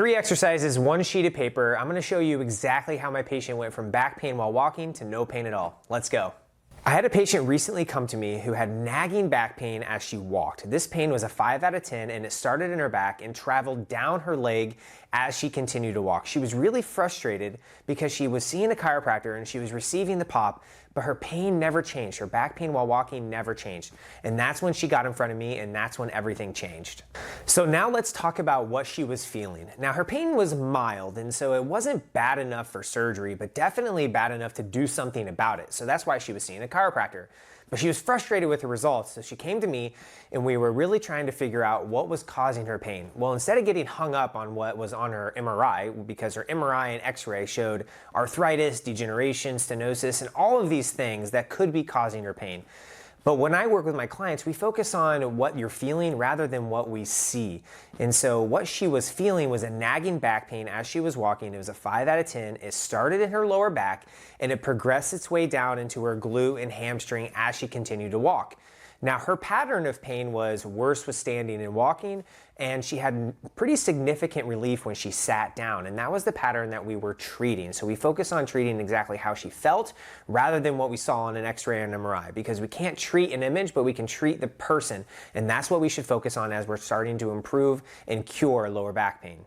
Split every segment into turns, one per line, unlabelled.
3 exercises, 1 sheet of paper. I'm gonna show you exactly how my patient went from back pain while walking to no pain at all. Let's go. I had a patient recently come to me who had nagging back pain as she walked. This pain was a 5 out of 10 and it started in her back and traveled down her leg as she continued to walk. She was really frustrated because she was seeing a chiropractor and she was receiving the pop, but her pain never changed. Her back pain while walking never changed. And that's when she got in front of me and that's when everything changed. So now let's talk about what she was feeling. Now her pain was mild and so it wasn't bad enough for surgery, but definitely bad enough to do something about it. So that's why she was seeing a chiropractor. But she was frustrated with the results, so she came to me and we were really trying to figure out what was causing her pain. Well, instead of getting hung up on what was on her MRI, because her MRI and X-ray showed arthritis, degeneration, stenosis, and all of these things that could be causing her pain. But when I work with my clients, we focus on what you're feeling rather than what we see. And so what she was feeling was a nagging back pain as she was walking. It was a 5 out of 10. It started in her lower back and it progressed its way down into her glute and hamstring as she continued to walk. Now her pattern of pain was worse with standing and walking, and she had pretty significant relief when she sat down, and that was the pattern that we were treating. So we focus on treating exactly how she felt rather than what we saw on an X-ray and MRI, because we can't treat an image, but we can treat the person, and that's what we should focus on as we're starting to improve and cure lower back pain.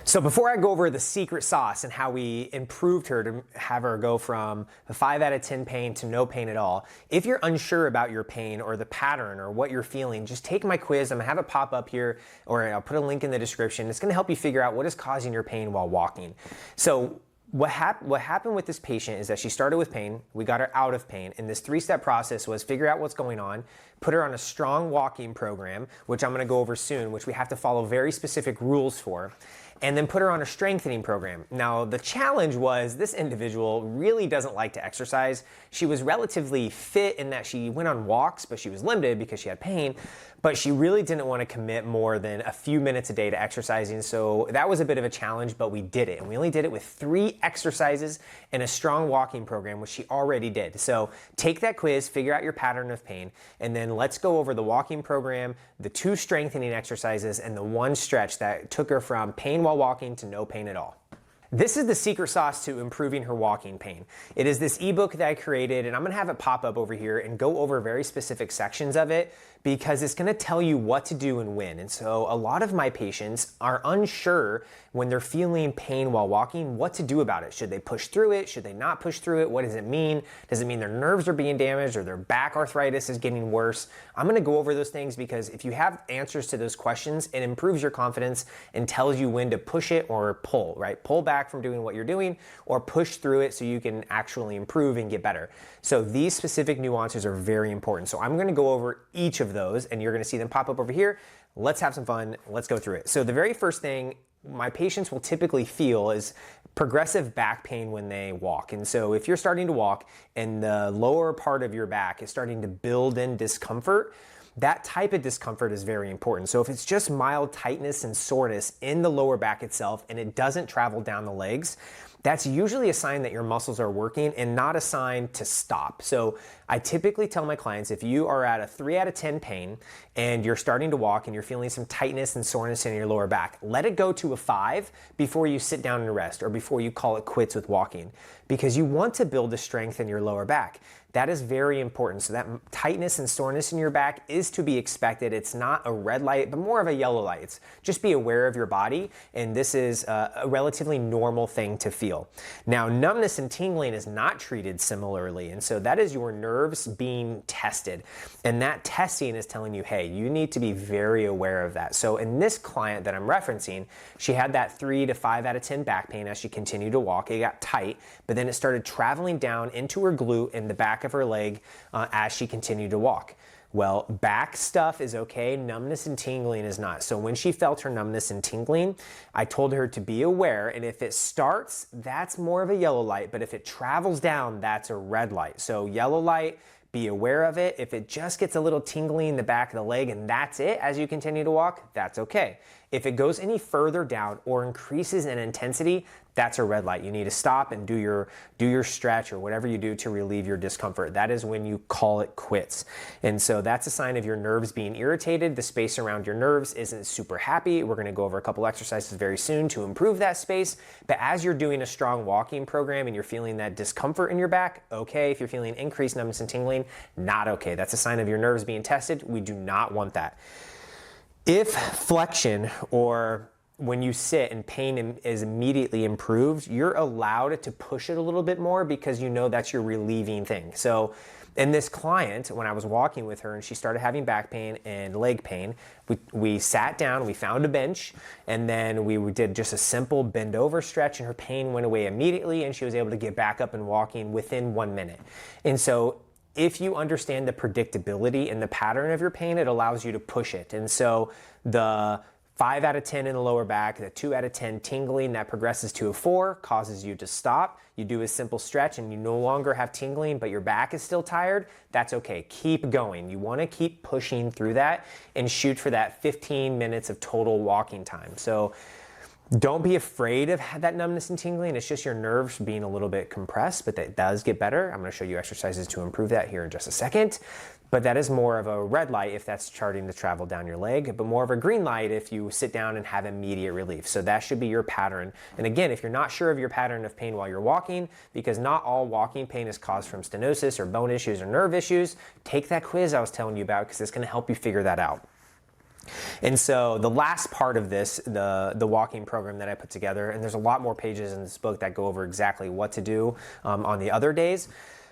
So before I go over the secret sauce and how we improved her to have her go from a 5 out of 10 pain to no pain at all, if you're unsure about your pain or the pattern or what you're feeling, just take my quiz. I'm gonna have it pop up here, or I'll put a link in the description. It's gonna help you figure out what is causing your pain while walking. So what happened with this patient is that she started with pain, we got her out of pain, and this 3-step process was figure out what's going on, put her on a strong walking program, which I'm gonna go over soon, which we have to follow very specific rules for, and then put her on a strengthening program. Now, the challenge was this individual really doesn't like to exercise. She was relatively fit in that she went on walks, but she was limited because she had pain, but she really didn't want to commit more than a few minutes a day to exercising. So that was a bit of a challenge, but we did it. And we only did it with 3 exercises and a strong walking program, which she already did. So take that quiz, figure out your pattern of pain, and then let's go over the walking program, the 2 strengthening exercises, and the 1 stretch that took her from pain while walking to no pain at all. This is the secret sauce to improving her walking pain. It is this ebook that I created, and I'm gonna have it pop up over here and go over very specific sections of it because it's gonna tell you what to do and when. And so a lot of my patients are unsure when they're feeling pain while walking, what to do about it. Should they push through it? Should they not push through it? What does it mean? Does it mean their nerves are being damaged or their back arthritis is getting worse? I'm gonna go over those things because if you have answers to those questions, it improves your confidence and tells you when to push it or pull, right? Pull back from doing what you're doing or push through it so you can actually improve and get better. So these specific nuances are very important. So I'm gonna go over each of those and you're gonna see them pop up over here. Let's have some fun, let's go through it. So the very first thing my patients will typically feel is progressive back pain when they walk. And so if you're starting to walk and the lower part of your back is starting to build in discomfort, that type of discomfort is very important. So if it's just mild tightness and soreness in the lower back itself and it doesn't travel down the legs, that's usually a sign that your muscles are working and not a sign to stop. So I typically tell my clients, if you are at a 3 out of 10 pain and you're starting to walk and you're feeling some tightness and soreness in your lower back, let it go to a 5 before you sit down and rest or before you call it quits with walking, because you want to build the strength in your lower back. That is very important. So that tightness and soreness in your back is to be expected. It's not a red light, but more of a yellow light. Just be aware of your body, and this is a relatively normal thing to feel. Now, numbness and tingling is not treated similarly, and so that is your nerves being tested. And that testing is telling you, hey, you need to be very aware of that. So in this client that I'm referencing, she had that 3 to 5 out of 10 back pain as she continued to walk. It got tight, but then it started traveling down into her glute and the back of her leg as she continued to walk. Well, back stuff is okay, numbness and tingling is not. So when she felt her numbness and tingling, I told her to be aware, and if it starts, that's more of a yellow light, but if it travels down, that's a red light. So yellow light, be aware of it. If it just gets a little tingling in the back of the leg and that's it as you continue to walk, that's okay. If it goes any further down or increases in intensity, that's a red light. You need to stop and do your stretch or whatever you do to relieve your discomfort. That is when you call it quits. And so that's a sign of your nerves being irritated. The space around your nerves isn't super happy. We're gonna go over a couple exercises very soon to improve that space. But as you're doing a strong walking program and you're feeling that discomfort in your back, okay. If you're feeling increased numbness and tingling, not okay. That's a sign of your nerves being tested. We do not want that. If flexion, or when you sit and pain is immediately improved, you're allowed to push it a little bit more because you know that's your relieving thing. So in this client, when I was walking with her and she started having back pain and leg pain, we sat down, we found a bench, and then we did just a simple bend over stretch, and her pain went away immediately and she was able to get back up and walking within 1 minute. And so if you understand the predictability and the pattern of your pain, it allows you to push it. And so the 5 out of 10 in the lower back, the 2 out of 10 tingling that progresses to a 4 causes you to stop. You do a simple stretch and you no longer have tingling, but your back is still tired. That's okay. Keep going. You want to keep pushing through that and shoot for that 15 minutes of total walking time. So don't be afraid of that numbness and tingling. It's just your nerves being a little bit compressed, but that does get better. I'm going to show you exercises to improve that here in just a second. But that is more of a red light if that's starting to travel down your leg, but more of a green light if you sit down and have immediate relief. So that should be your pattern. And again, if you're not sure of your pattern of pain while you're walking, because not all walking pain is caused from stenosis or bone issues or nerve issues, take that quiz I was telling you about because it's going to help you figure that out. And so the last part of this, the walking program that I put together, and there's a lot more pages in this book that go over exactly what to do on the other days.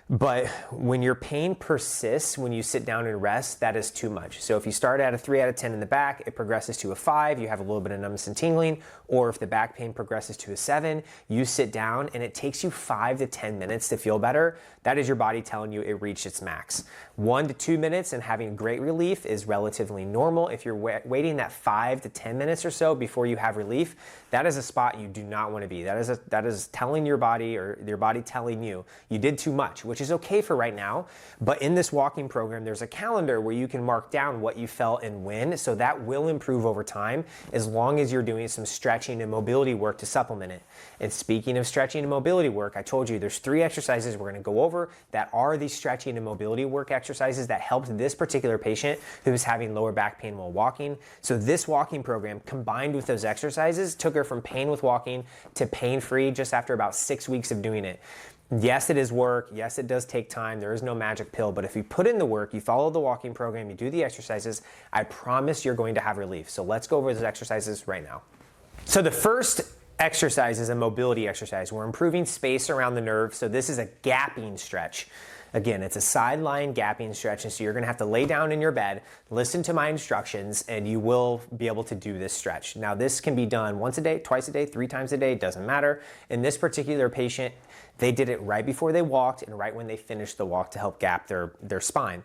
But when your pain persists, when you sit down and rest, that is too much. So if you start at a 3 out of 10 in the back, it progresses to a 5, you have a little bit of numbness and tingling, or if the back pain progresses to a 7, you sit down and it takes you 5 to 10 minutes to feel better. That is your body telling you it reached its max. 1 to 2 minutes and having great relief is relatively normal. If you're waiting that 5 to 10 minutes or so before you have relief, that is a spot you do not want to be. That is telling your body, or your body telling you did too much, which is okay for right now. But in this walking program, there's a calendar where you can mark down what you felt and when, so that will improve over time as long as you're doing some stretching and mobility work to supplement it. And speaking of stretching and mobility work, I told you there's 3 exercises we're going to go over that are these stretching and mobility work exercises that helped this particular patient who was having lower back pain while walking. So this walking program combined with those exercises took her from pain with walking to pain-free just after about 6 weeks of doing it. Yes, it is work. Yes, it does take time. There is no magic pill. But if you put in the work, you follow the walking program, you do the exercises, I promise you're going to have relief. So let's go over those exercises right now. So the first exercise is a mobility exercise. We're improving space around the nerve. So this is a gapping stretch. Again, it's a sideline gapping stretch, and so you're gonna have to lay down in your bed, listen to my instructions, and you will be able to do this stretch. Now, this can be done once a day, twice a day, 3 times a day, doesn't matter. In this particular patient, they did it right before they walked and right when they finished the walk to help gap their spine.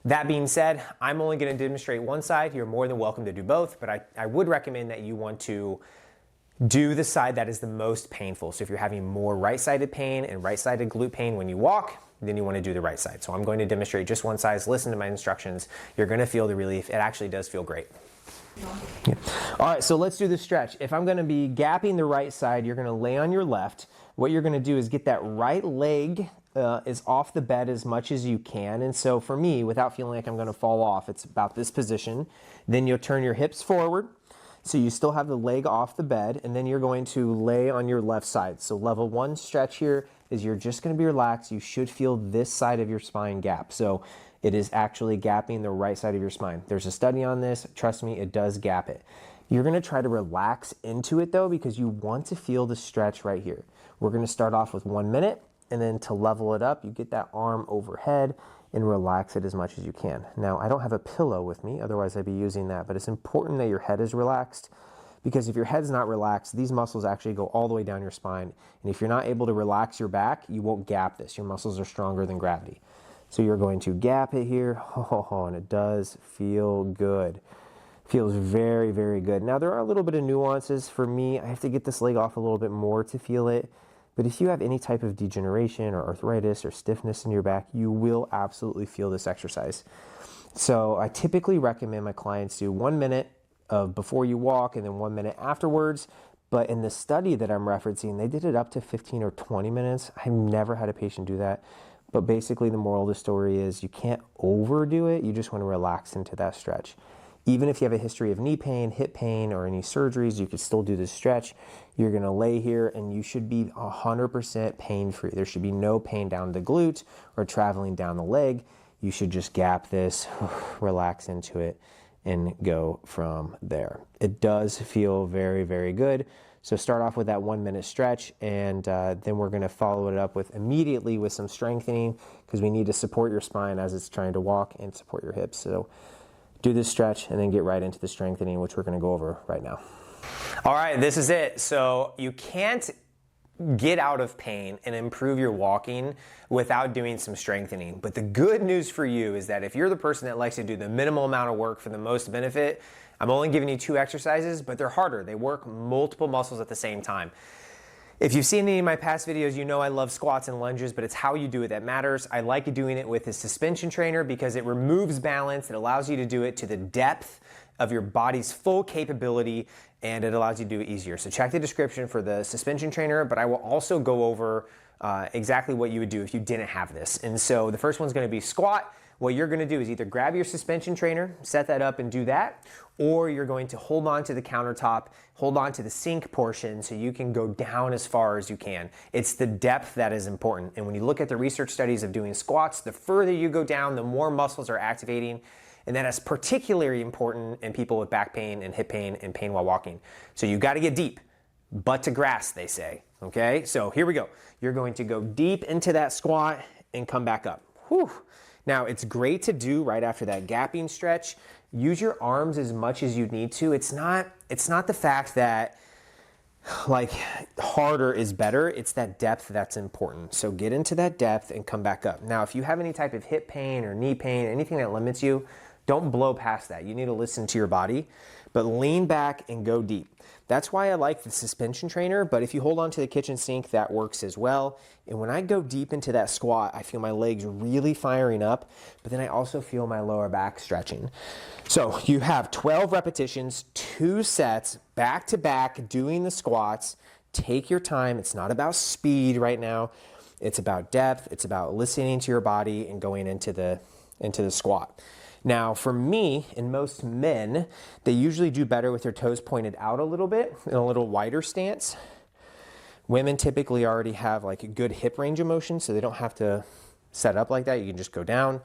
That being said, I'm only gonna demonstrate one side. You're more than welcome to do both, but I would recommend that you want to do the side that is the most painful. So if you're having more right-sided pain and right-sided glute pain when you walk, then you want to do the right side. So I'm going to demonstrate just one side. Listen to my instructions. You're going to feel the relief. It actually does feel great. Yeah. All right, so let's do the stretch. If I'm going to be gapping the right side, you're going to lay on your left. What you're going to do is get that right leg is off the bed as much as you can. And so for me, without feeling like I'm going to fall off, it's about this position. Then you'll turn your hips forward. So you still have the leg off the bed, and then you're going to lay on your left side. So level 1 stretch here is you're just going to be relaxed. You should feel this side of your spine gap. So it is actually gapping the right side of your spine. There's a study on this. Trust me, it does gap it. You're going to try to relax into it though, because you want to feel the stretch right here. We're going to start off with 1 minute, and then to level it up, you get that arm overhead and relax it as much as you can. Now, I don't have a pillow with me, otherwise I'd be using that, but it's important that your head is relaxed, because if your head's not relaxed, these muscles actually go all the way down your spine. And if you're not able to relax your back, you won't gap this. Your muscles are stronger than gravity. So you're going to gap it here, and it does feel good. Feels very, very good. Now, there are a little bit of nuances. For me, I have to get this leg off a little bit more to feel it. But if you have any type of degeneration or arthritis or stiffness in your back, you will absolutely feel this exercise. So I typically recommend my clients do 1 minute of before you walk and then 1 minute afterwards. But in the study that I'm referencing, they did it up to 15 or 20 minutes. I've never had a patient do that. But basically the moral of the story is you can't overdo it. You just want to relax into that stretch. Even if you have a history of knee pain, hip pain, or any surgeries, you could still do this stretch. You're gonna lay here and you should be 100% pain-free. There should be no pain down the glute or traveling down the leg. You should just gap this, relax into it, and go from there. It does feel very, very good. So start off with that 1 minute stretch, and then we're gonna follow it up with immediately with some strengthening, because we need to support your spine as it's trying to walk and support your hips. So do this stretch and then get right into the strengthening, which we're gonna go over right now. All right, this is it. So you can't get out of pain and improve your walking without doing some strengthening. But the good news for you is that if you're the person that likes to do the minimal amount of work for the most benefit, I'm only giving you 2 exercises, but they're harder. They work multiple muscles at the same time. If you've seen any of my past videos, you know I love squats and lunges, but it's how you do it that matters. I like doing it with a suspension trainer because it removes balance. It allows you to do it to the depth of your body's full capability, and it allows you to do it easier. So check the description for the suspension trainer, but I will also go over exactly what you would do if you didn't have this. And so the first one's gonna be squat. What you're gonna do is either grab your suspension trainer, set that up and do that, or you're going to hold on to the countertop, hold on to the sink portion so you can go down as far as you can. It's the depth that is important. And when you look at the research studies of doing squats, the further you go down, the more muscles are activating. And that is particularly important in people with back pain and hip pain and pain while walking. So you gotta get deep, butt to grass, they say, okay? So here we go. You're going to go deep into that squat and come back up. Whew. Now, it's great to do right after that gapping stretch. Use your arms as much as you need to. It's not the fact that like harder is better, it's that depth that's important. So get into that depth and come back up. Now, if you have any type of hip pain or knee pain, anything that limits you, don't blow past that. You need to listen to your body, but lean back and go deep. That's why I like the suspension trainer, but if you hold on to the kitchen sink, that works as well. And when I go deep into that squat, I feel my legs really firing up, but then I also feel my lower back stretching. So you have 12 repetitions, 2 sets, back to back, doing the squats. Take your time. It's not about speed right now. It's about depth. It's about listening to your body and going into the squat. Now, for me and most men, they usually do better with their toes pointed out a little bit in a little wider stance. Women typically already have like a good hip range of motion, so they don't have to set up like that. You can just go down.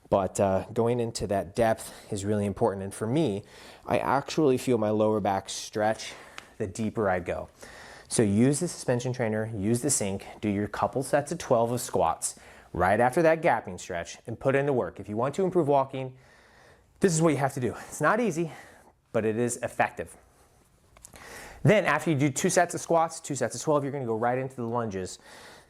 But going into that depth is really important. And for me, I actually feel my lower back stretch the deeper I go. So use the suspension trainer, use the sink, do your couple sets of 12 of squats right after that gapping stretch and put in the work. If you want to improve walking, this is what you have to do. It's not easy, but it is effective. Then after you do 2 sets of squats, 2 sets of 12, you're gonna go right into the lunges.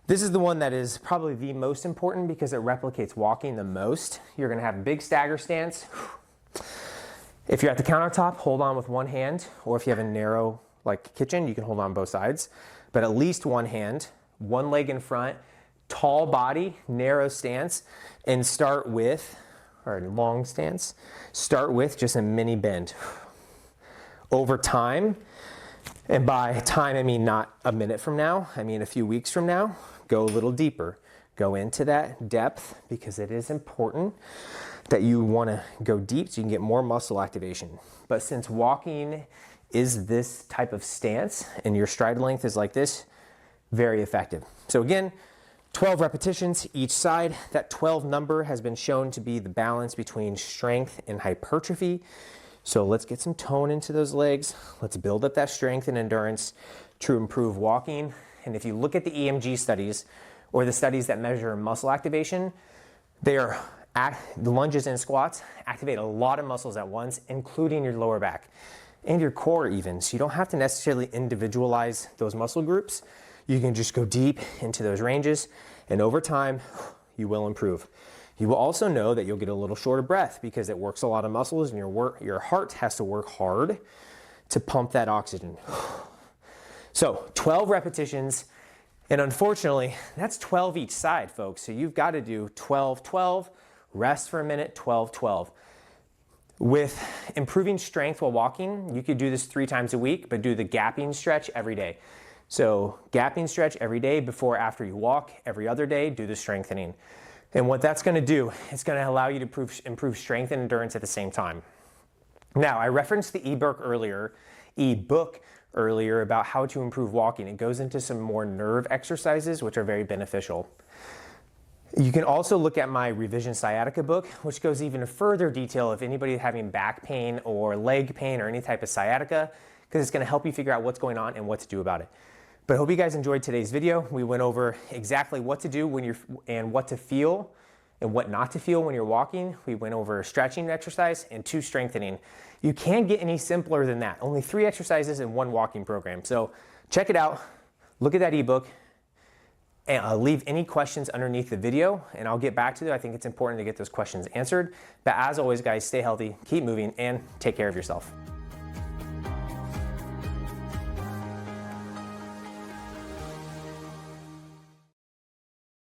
This is the one that is probably the most important because it replicates walking the most. You're gonna have a big stagger stance. If you're at the countertop, hold on with one hand, or if you have a narrow like kitchen, you can hold on both sides, but at least one hand, one leg in front, tall body, narrow stance, and start with, or long stance, start with just a mini bend. Over time, and by time I mean not a minute from now, I mean a few weeks from now, go a little deeper. Go into that depth because it is important that you want to go deep so you can get more muscle activation. But since walking is this type of stance and your stride length is like this, very effective. So again, 12 repetitions each side. That 12 number has been shown to be the balance between strength and hypertrophy. So let's get some tone into those legs. Let's build up that strength and endurance to improve walking. And if you look at the EMG studies or the studies that measure muscle activation, the lunges and squats activate a lot of muscles at once, including your lower back and your core even. So you don't have to necessarily individualize those muscle groups. You can just go deep into those ranges, and over time, you will improve. You will also know that you'll get a little shorter breath because it works a lot of muscles, and your heart has to work hard to pump that oxygen. So 12 repetitions, and unfortunately, that's 12 each side, folks. So you've got to do 12, 12, rest for a minute, 12, 12. With improving strength while walking, you could do this 3 times a week, but do the gapping stretch every day. So gapping stretch every day before, after you walk. Every other day, do the strengthening. And what that's gonna do, it's gonna allow you to improve strength and endurance at the same time. Now, I referenced the ebook earlier about how to improve walking. It goes into some more nerve exercises, which are very beneficial. You can also look at my revision sciatica book, which goes even further detail if anybody having back pain or leg pain or any type of sciatica, because it's gonna help you figure out what's going on and what to do about it. But I hope you guys enjoyed today's video. We went over exactly what to do and what to feel and what not to feel when you're walking. We went over stretching exercise and 2 strengthening. You can't get any simpler than that. Only 3 exercises in 1 walking program. So check it out, look at that ebook, and I'll leave any questions underneath the video and I'll get back to you. I think it's important to get those questions answered. But as always, guys, stay healthy, keep moving, and take care of yourself.